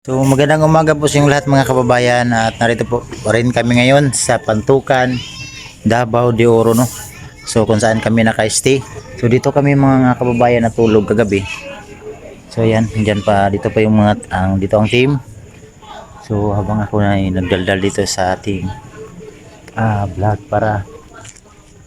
So magandang umaga po sa inyong lahat mga kababayan, at narito po rin kami ngayon sa Pantukan, Davao de Oro, no? So kung saan kami naka-stay. So dito kami mga kababayan natulog kagabi. So yan, dyan pa, dito pa yung dito ang team. So habang ako na nagdaldal dito sa ating vlog para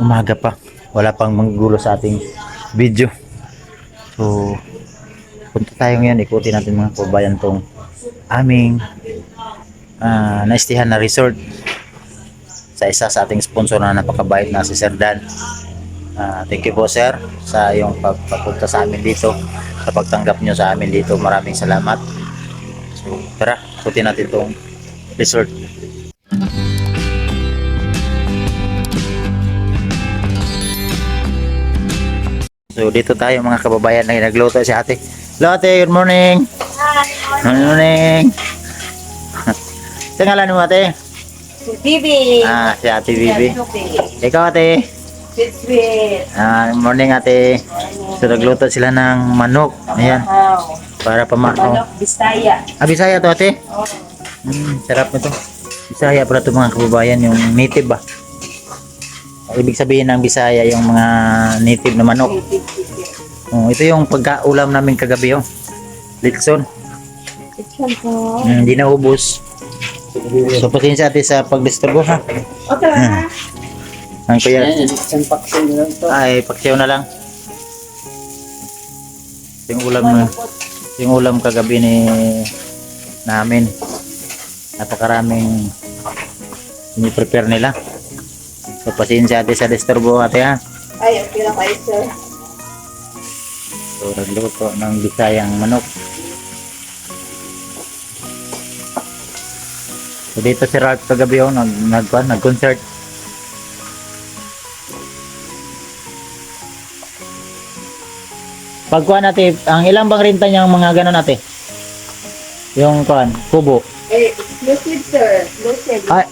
umaga pa, wala pang manggulo sa ating video. So punta tayo ngayon, ikutin natin mga kababayan tong aming naistihan na resort sa isa sa ating sponsor na napakabait na si Sir Dan. Thank you po sir sa iyong pagpapunta sa amin dito, sa pagtanggap nyo sa amin dito. Maraming salamat. So tara, ikutin natin itong resort. So dito tayo mga kababayan, na nagluto si ate. Hello ate, good morning. Good morning. Sa ngalan mo ate? Si Bibi. Si ate Bibi. Ikaw ate? Sweet. Good morning ate. So nagluto sila ng manok. Ayan. Para Manok Bisaya. Bisaya to ate? Oh. Sarap nito. Bisaya pala to mga kababayan, yung native ba? Ibig sabihin ng Bisaya yung mga native na manok. Ito yung pagkaulam namin kagabi, oh. Litson. Hindi na ubos. So pasensya ate sa pagdisturbo ha. Okay. Ang kuya. Ay, Paksiw na lang. Yung ulam kagabi namin. Napakaraming ini-prepare nila. So pasensya ate sa disturbo ate ha. Ay, okay lang kayo, sir. So nagluto ng Bisayang manok. So dito si Ralph kagabi, oh, nag-concert. Pagkuhan natin, ang ilang bang renta niyang mga ganon natin? Yung kuhan, kubo. Eh, exclusive, sir. Exclusive. Ay.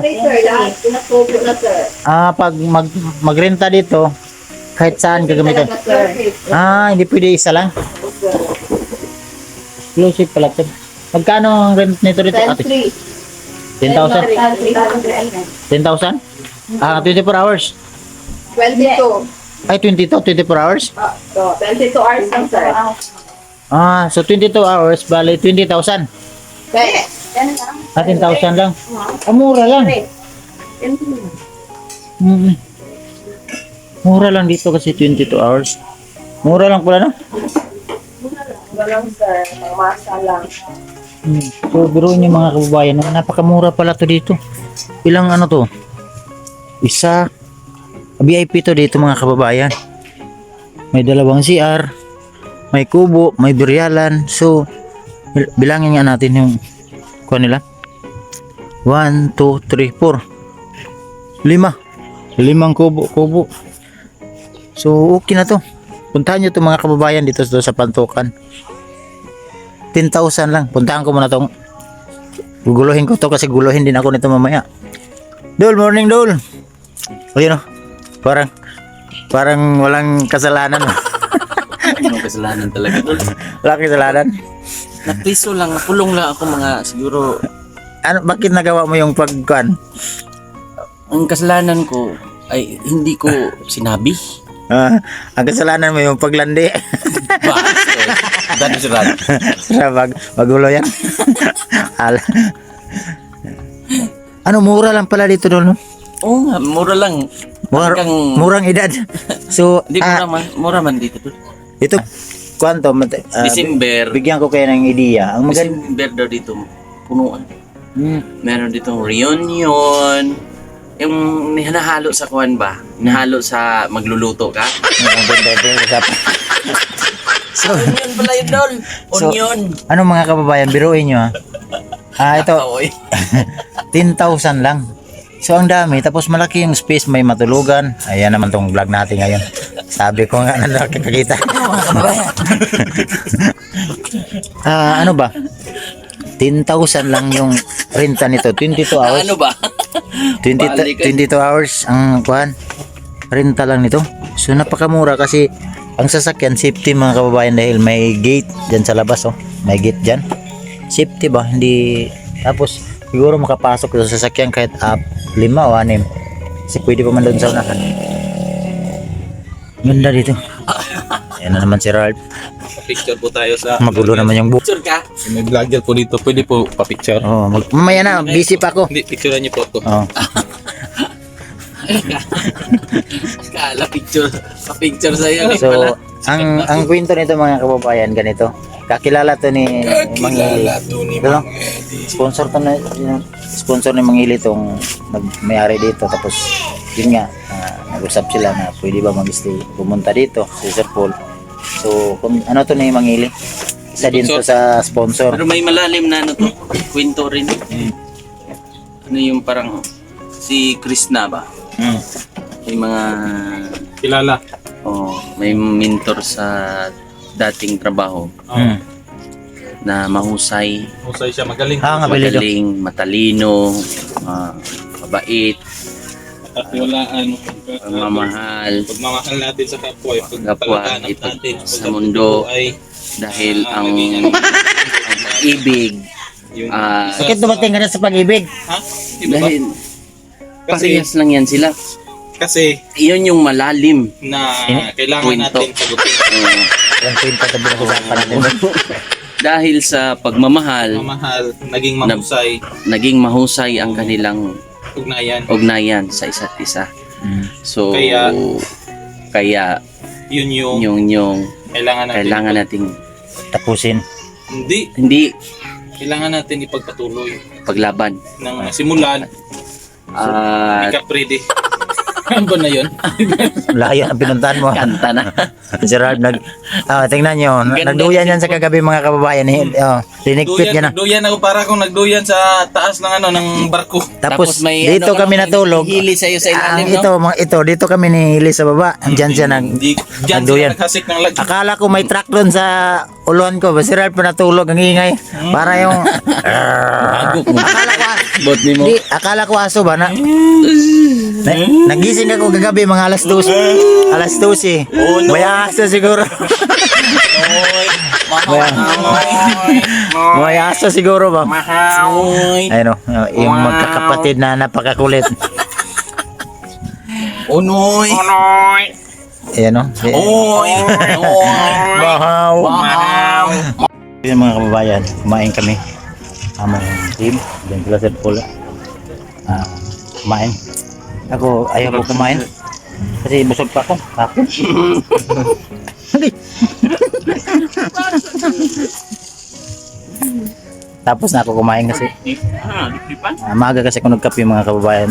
Free, sir. Lahat. Pinatubo na, sir. Pag magrenta dito, kahit saan gagamitin. Sir. Hindi pwede isa lang. Exclusive pala ito. Magkano ang rent nito dito ate? 10,000? 10,000? 24 hours? 22. Ay, 22? 24 hours? So, 22 hours lang, sir. So 22 hours, bali 20,000. Okay. 10,000 lang. Mura lang. Mura lang dito kasi 22 hours. Mura lang pala, no? Walang, sir. Masa lang. So, biruin niyo mga kababayan, napakamura pala to dito. Ilang ano to? Isa. VIP to dito mga kababayan. May dalawang CR. May kubo, may biryalan. So, bilangin nga natin yung kuha nila. 1, 2, 3, 4. 5. 5 kubo. So, okay na to. Puntahan nyo to mga kababayan dito sa Pantukan. 10,000 lang. Puntahan ko muna tong. Guguluhin ko to kasi guluhin din ako nito mamaya. Dol, morning Dol. O yun o. Parang walang kasalanan. Anong kasalanan talaga doon? Wala kasalanan. Napriso lang, napulong lang ako mga siguro. Bakit nagawa mo yung pagkuhan? Ang kasalanan ko ay hindi ko sinabi. Ang kasalanan mo yung paglandi. Ba? Dano si Rad. Magulo yan. Mura lang pala dito Dol, no? Oo nga, mura lang. Murang edad. So, Hindi mura man dito doon. ito, kwanto, December. bigyan ko kayo ng ideya. Ang maganda. December daw dito, punuan. Meron ditong reunion. Yung hinahalo sa kuwan ba? Hinahalo sa magluluto ka? So, Onion pala yun doon. Onion. mga kababayan, biruin nyo ha. Ito, Oy. 10,000 lang. So ang dami, tapos malaki yung space, may matulugan. Ayan naman tong vlog natin ngayon. Sabi ko nga na nakikita. Ano ba? 10,000 lang yung renta nito. 22 hours. Ano ba? 22 hours ang kuhan. Renta lang nito. So napakamura kasi ang sasakyan safety mga kababayan, dahil may gate dyan sa labas, oh. May gate dyan. safety ba, hindi, tapos siguro makapasok sa sasakyan kahit 5 o 6 kasi pwede pa man doon sa unahan. Ganda dito. Ayan na naman si Ralph, Picture po tayo sa... magulo naman yung buhok. Picture ka? May vlogger po dito. Pwede po pa-picture. Mamaya na, busy pa ako. Hindi, picturean niyo po ako. Kala picture. Pa-picture sa'yo. Hindi So, pala. ang kwento nito mga kababayan, ganito. Kakilala to ni Mangili. Ito, no? Sponsor ni Mangili tong may-ari dito. Tapos, yun nga, nag-usap sila na pwede ba mag-stay pumunta dito sa Sir Paul. So, kung ano to ni Mangili? Isa din to sa sponsor. Pero may malalim na ano to. Kwento rin. Ano yung parang si Krishna ba? May mga Kilala. may mentor sa dating trabaho na mahusay, Husay siya. Magaling. Apelido. magaling, matalino, mabait, Katiwalaan. mamahal Pagmamahal natin sa kapwa. Kapwa, Pagpalaganap ito, natin. sa mundo. Ay, dahil ang maging ano, ibig yung... Bakit dumating ka na sa pag-ibig? Ha? Di ba? dahil Kasi, parehas lang yan sila. kasi Iyon yung malalim. na kailangan Kwento. natin sagutin. Yung kwento na pinag-usapan natin. Dahil sa pagmamahal, Mamahal, naging mahusay, naging mahusay ang kanilang ugnayan. sa isa't isa. So, Kaya- kaya Yun yung yung kailangan natin. kailangan nating Tapusin. hindi Kailangan natin ipagpatuloy paglaban. ng simulan. At Ika ready. Ano ba na yun? Layo ang pinuntahan mo. kanta na. Si Ralph tingnan nyo, nagduyan yan sa kagabi mga kababayan. Linigpit yan. Nagduyan ako para akong nagduyan sa taas ng ng barko. Tapos may dito ano, kami natulog. hili sa'yo sa ilalim, Ito, dito kami nihili sa baba. Diyan siya Diyan sila nagduyan. naghasik ng lag. Akala ko may truck doon sa uluan ko. Si Ralph pa natulog, ang ingay. Para yung... Agok mo. Bot ni mo. Akala ko aso ba na? Nagising ako kagabi mga alas 2. Alas 12. May aso siguro. May aso siguro ba? Ayun o, yung magkakapatid na napakakulit. Unoy. Ayan o. Bahaw. Yun mga kababayan, kumain kami. Amang team, diyan sila sa pula. Kumain. Ako, ayaw ko kumain. Kasi busog pa ako. Tapos. Tapos na ako kumain kasi. Maaga kasi ako nagkape mga kababayan.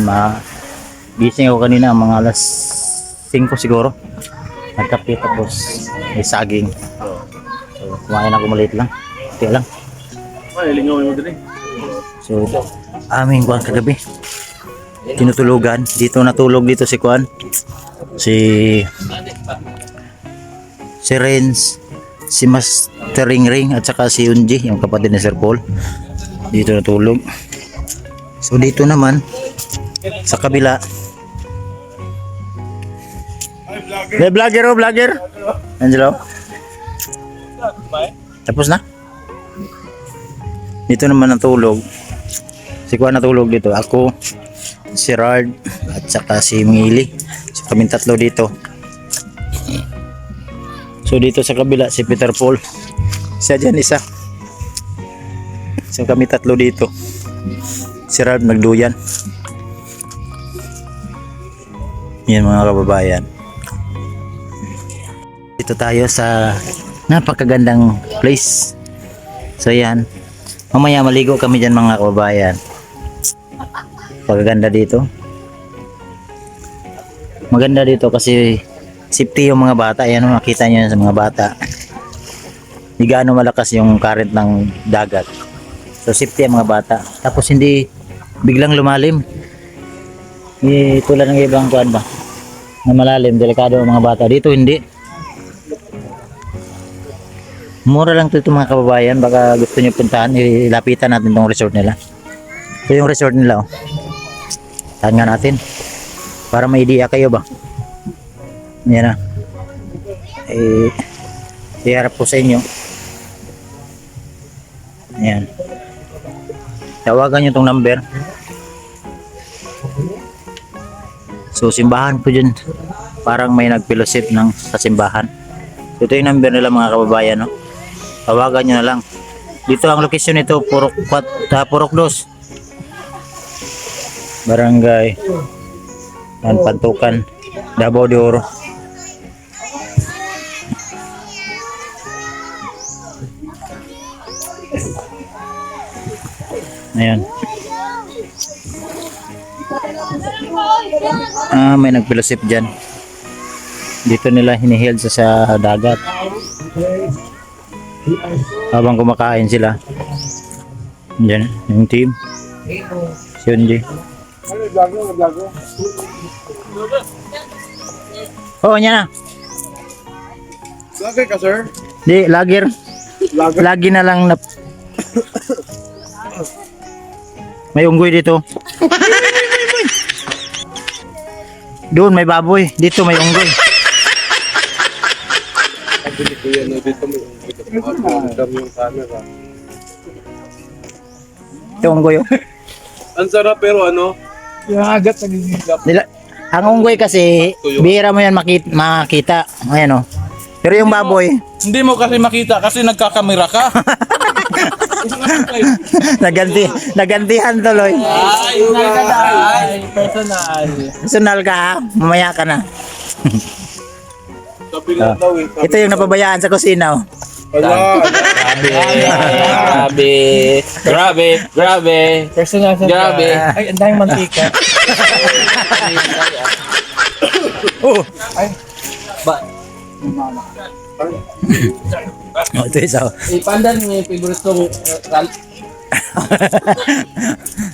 Gising ako kanina mga alas 5 siguro. Nagkape tapos may saging. So, kumain ako maliit lang. Kaya lang. So, aming kuhan kagabi. Tinutulugan. Dito natulog dito si kuhan. Si Renz, si Master Ring at saka si Unji, yung kapatid ni Sir Paul. Dito natulog. So dito naman sa kabila. May vlogger o vlogger? Angelo. Tapos na? Dito naman natulog. Si Kuan natulog dito. Ako, si Rard at saka si Mili. So kaming tatlo dito. So dito sa kabila si Peter Paul. Siya dyan isa. So kami tatlo dito. Si Ralph nagduyan. Yan mga kababayan. Dito tayo sa napakagandang place. So yan. Mamaya maligo kami dyan mga kababayan. Pagaganda dito. Maganda dito kasi safety yung mga bata. Ayan, makita nyo sa mga bata. Hindi gaano malakas yung current ng dagat. So safety ang mga bata. Tapos hindi biglang lumalim. Tulad ng ibang kuan ba? Na malalim, delikado ang mga bata. Dito hindi. Mura lang ito mga kababayan. Baka gusto nyo puntahan, ilapitan natin itong resort nila. Ito yung resort nila. Oh. Tahan nga natin. Para may idea kayo ba? Yan na. Iharap ko sa inyo. Ayan. Tawagan nyo tong number. So simbahan po dyan. Parang may nag-fellowship ng sa simbahan. So ito yung number nila mga kababayan, no? Tawagan nyo na lang. Dito ang location nito, Purok 2. Barangay Pantukan, Davao de Oro. Ayan. May nag-fellowship dyan. Dito nila hiniheld sa dagat. Habang kumakain sila. Diyan, yung team. Si Unji. Oo, niya na. Lagi ka, sir? Di, lager. Lagi na lang na... May unggoy dito. Doon may baboy. Dito may unggoy. Pabili ko yan. Dito mo yung camera. Ito unggoy. Oh. Ang sarap pero ano? Yung agat nagigilap. Ang unggoy kasi, bihira mo yan makita. Ayan, oh. Pero yung baboy, Hindi mo kasi makita kasi nagkakamera ka. nagantihan tuloy. Personal. Personal ka ha? Mamaya ka na. Sabi lang daw eh. Ito yung napabayaan sa kusina. Oh. Wala. Grabe. Personal sa grabe. Ay, ang daming mantika. Oh. Oh, ito isa. Ipandan mo yung favorite kong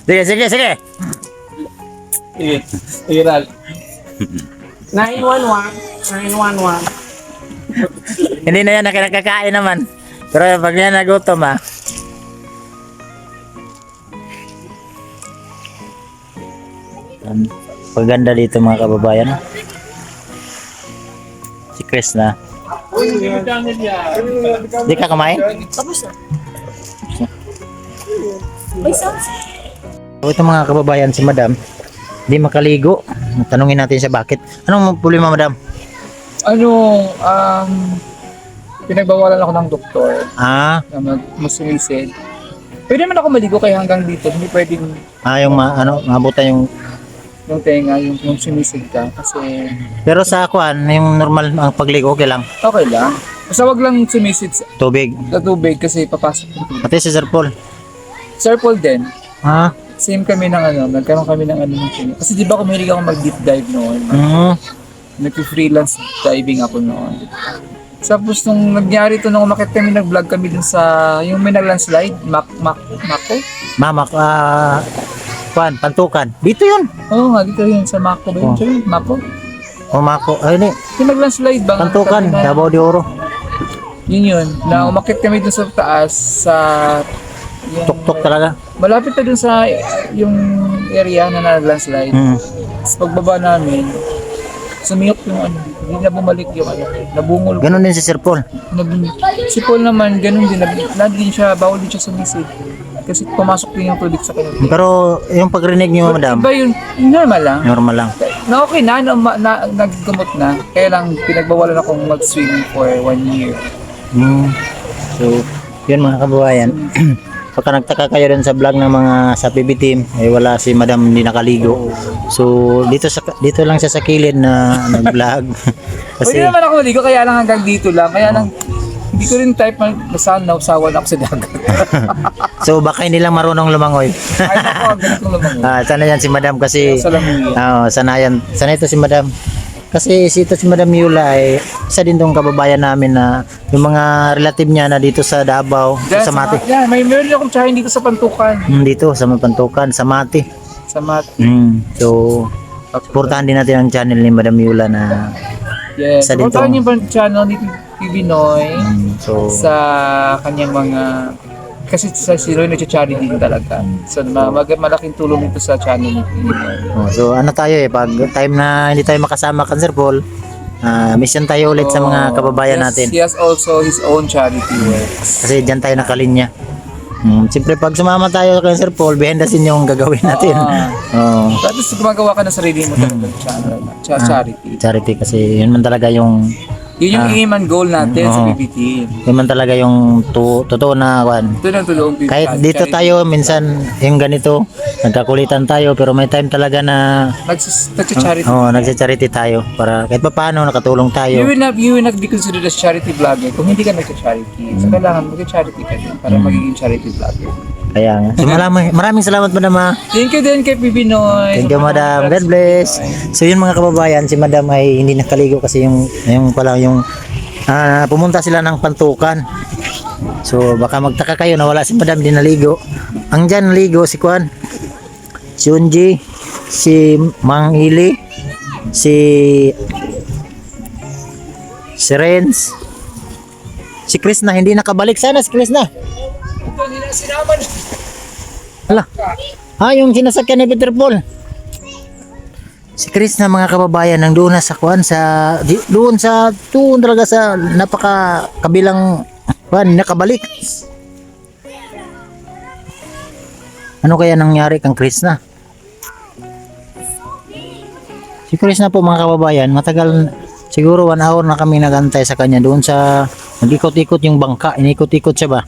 Sige. Sige, Ral. 911. Hindi na yan nakakakain naman. Pero pag yan nagutom ha. Paganda dito mga kababayan. Si Chris na. Di ka kumain? Tapos na. Ito mga kababayan, si Madam di makaligo. Tanungin natin siya bakit. Anong problema, Madam? Pinagbawalan ako ng doktor Ah, na magsumisid. Pwede naman ako maligo kaya hanggang dito, hindi pwedeng yung mabutan yung... yung tenga, yung sumisid ka kasi Pero sa akuan, yung normal ang pagligo, okay lang. okay lang. Basta wag lang sumisid Tubig. sa tubig kasi papasok yung tubig. Pati si Sir Paul. Sir Paul din, Ah, same kami ng nagkaroon kami ng ng tenga. Kasi di ba ako mahilig ako mag-deep dive noon. Nag-freelance diving ako noon. Tapos nung nangyari to, nung umakit kami, nag-vlog kami dun sa, yung may nag-landslide, Mako? Mamak, Pantukan. Dito yun. Oo nga, dito yun, sa Mako ba yun? Oh. Yun, Mako? Mako. Ay, ni. Yung nag-landslide ba? Pantukan, Sabi na- Davao de Oro. Yun, na umakit kami dun sa taas, sa... yung- Tuktok talaga. Malapit na dun sa yung area na nag-landslide. Tapos pagbaba namin, sumiyok yung hindi na bumalik yung nabungol. Ganon din si Sir Paul. Si Paul naman, ganun din, din siya, bawal din siya sumisid. Kasi pumasok din yung tubig sa kanya. Pero yung pagrinig niyo, Madam, Iba yun, normal lang. normal lang. Na okay na, naggamot na. Kaya lang, pinagbawalan akong mag-swim for 1 year. So, yun mga kababayan. Pagka nagtaka kayo dun sa vlog ng mga sa PB team, ay wala si Madam hindi nakaligo. So, dito lang siya sa kilid na nag-vlog. Pwede Kasi naman ako maligo, kaya lang hanggang dito lang. Kaya lang, hindi ko rin type na nausawan ako sa dagat. so baka hindi lang marunong lumangoy. Ay, ako, ganito lumangoy. Sana yan si Madam kasi Sa lamig. sana ito si Madam. Kasi si Madam Yula ay isa din tong kababayan namin na yung mga relative niya na dito sa Davao, sa Mati. Yeah, may meron akong tsahin dito sa Pantukan. Dito sa Pantukan, sa Mati. Sa Mat. So, supportahan din natin ang channel ni Madam Yula na Yes. Sa dito. Puntahan yung channel ni TV Noy so sa kanyang mga... Kasi si Roy nag-charity din talaga. So, malaking tulong ito sa channel ni TV Noy. so ano tayo pag time na hindi tayo makasama kan Sir Paul, mission tayo ulit sa mga kababayan Yes, natin. He has also his own charity works. Kasi diyan tayo nakalinya. Siyempre pag sumama tayo kay Sir Paul, behind the scene yung gagawin natin. Oo. Tapos gumagawa ka ng sarili mo talaga charity. Charity kasi yun man talaga yung Yun yung aim and goal natin sa Oo. BBT. yun man talaga yung totoo na kwan. Ito na tulong BBT. Kahit dito tayo minsan yung ganito, nagkakulitan tayo pero may time talaga na Nagsa-charity. nagsa-charity tayo para kahit pa paano nakatulong tayo. You will not be considered as charity vlogger kung hindi ka nagsa-charity. So kailangan mag-charity ka din para magiging charity vlogger. Kaya nga. So, maraming salamat Madam ha. Thank you din kay Bibi Noy. Thank you Madam. God bless. So yun mga kababayan, si Madam ay hindi nakaligo kasi yung pumunta sila ng Pantukan. So baka magtaka kayo na wala si Madam din naligo. Ang dyan naligo si Kwan, si Unji, si Mang Ili, si Renz, si Chris na hindi nakabalik. Sana si Chris na. Hala. Yung sinasakyan ni Peter Paul. Si Chris na mga kababayan nang doon na sa Kwan doon talaga sa napaka kabilang Kwan nakabalik. Ano kaya nangyari kang Chris na? Si Chris na po mga kababayan, matagal siguro 1 hour na kami nagantay sa kanya doon sa nag-ikot-ikot yung bangka, inikot-ikot siya ba?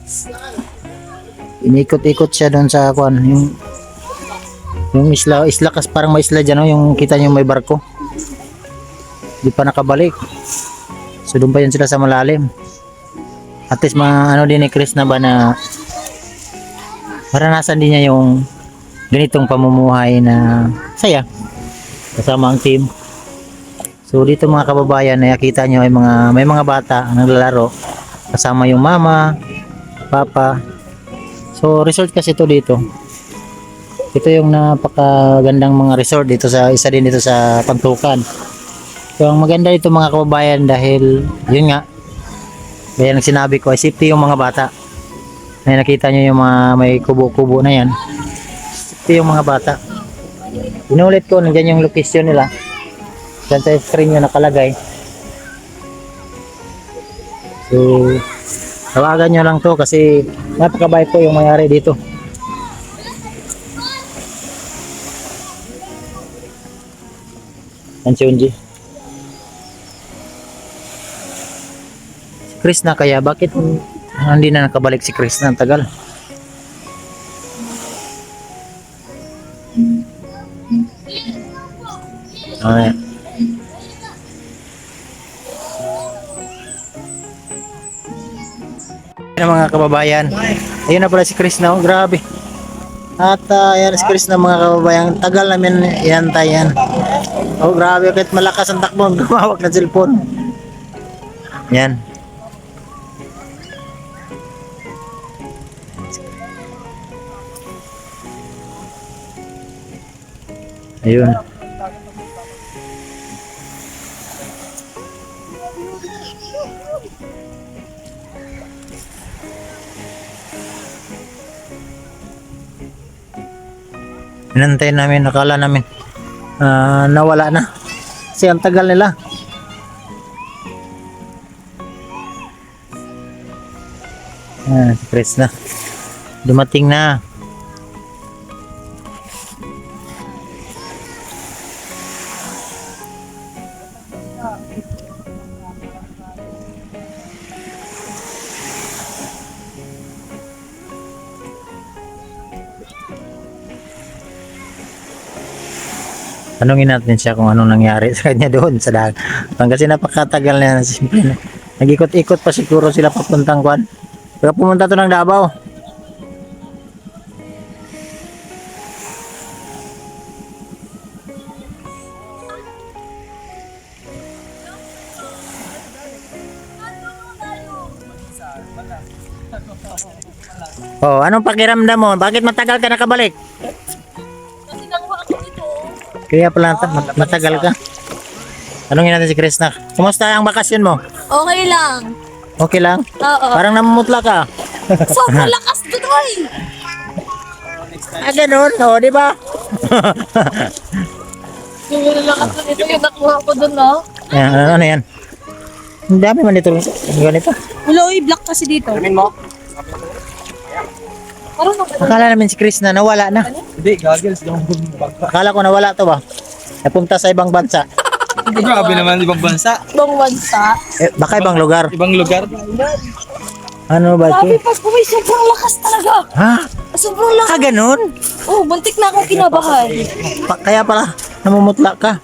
Inikot-ikot siya doon sa Kwan, yung isla kas parang may isla dyan, no? Yung kita niyo may barko. Di pa nakabalik. So doon pa yan sila sa malalim. At least din ni Chris na ba na maranasan din niya yung ganitong pamumuhay na saya kasama ang team. So dito mga kababayan, nakita nyo ay may mga bata ang naglalaro kasama yung mama, papa. So resort kasi ito dito. Ito yung napakagandang mga resort dito isa din dito sa Pantukan. So ang maganda dito mga kababayan dahil yun nga, kaya nang sinabi ko ay safety yung mga bata. Ay nakita nyo yung mga may kubo-kubo na yan. Safety yung mga bata. Inulit ko, nandiyan yung location nila. Diyan sa screen yung nakalagay. So tawagan nyo lang to kasi napakabait po yung mayari dito. Yan si Unji. Si Chris na kaya bakit hindi na nakabalik si Chris na ang tagal? Ayan. Ayan mga kababayan. Ayun na pala si Chris na. Oh, grabe. At ayan si Chris na mga kababayan. Tagal namin iantay yan. Oh grabe. Kahit malakas ang takbo. Gumawak na cellphone. Yan. Ayun. Inantay namin, nakala namin nawala na kasi ang tagal nila. Si Chris na dumating na. Tanungin natin siya kung anong nangyari sa kanya doon sa dagat. Kasi napakatagal na simple na. Nag-ikot-ikot pa siguro sila papuntang Kwan. Pero pumunta to ng Davao. Oh, anong pakiramdam mo? Bakit matagal ka nakabalik? Kaya pala matagal ka. Tanungin natin si Chris na. Kumusta ang bakasyon mo? Okay lang. Okay lang? Oo. Parang namumutla ka. Sobrang lakas doon, oy. Ganun, o, di ba? Sobrang lakas doon. Ito yung nakuha ko doon, no? Ayan, ano yan? Ang dami man dito. Ganito. Hello, black kasi dito. Parang nakita. Akala namin si Chris na nawala na. Hindi, goggles. Yung bangka. Akala ko nawala to ba? Napunta sa ibang bansa. Grabe naman, ibang bansa. Ibang bansa. Baka ibang lugar. Ibang lugar. Ano ba Grabe, ito? pag may sobrang lakas talaga. Ha? Sobrang lakas. Ganun? Oh, buntik na akong kinabahan. Kaya pala, namumutla ka.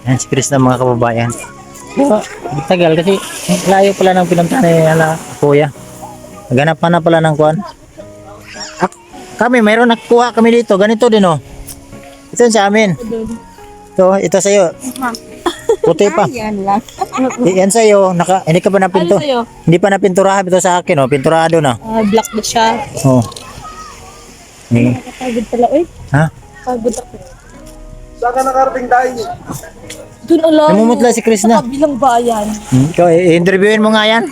Yan si Chris na mga kababayan. Diba? Tagal kasi layo pala ng pinunta ni kuya. Naganap na pala ng kuwan. Kami, mayroon nakuha kami dito. Ganito din oh. Ito sa amin. Ito sa'yo. Puti pa. Yan lang. Yan sa'yo. Hindi ka pa Ano napinto. sa'yo? Hindi pa napinturahan. Ito sa akin oh. Pinturado na. Black na siya. Oh. Eh. Nakapagod pala, eh. Ha? Pagod ako. Saan ka nakarating tayo? Doon alam. Namumutla si Chris Sa na. kabilang bayan. Ikaw, i-interviewin mo nga yan.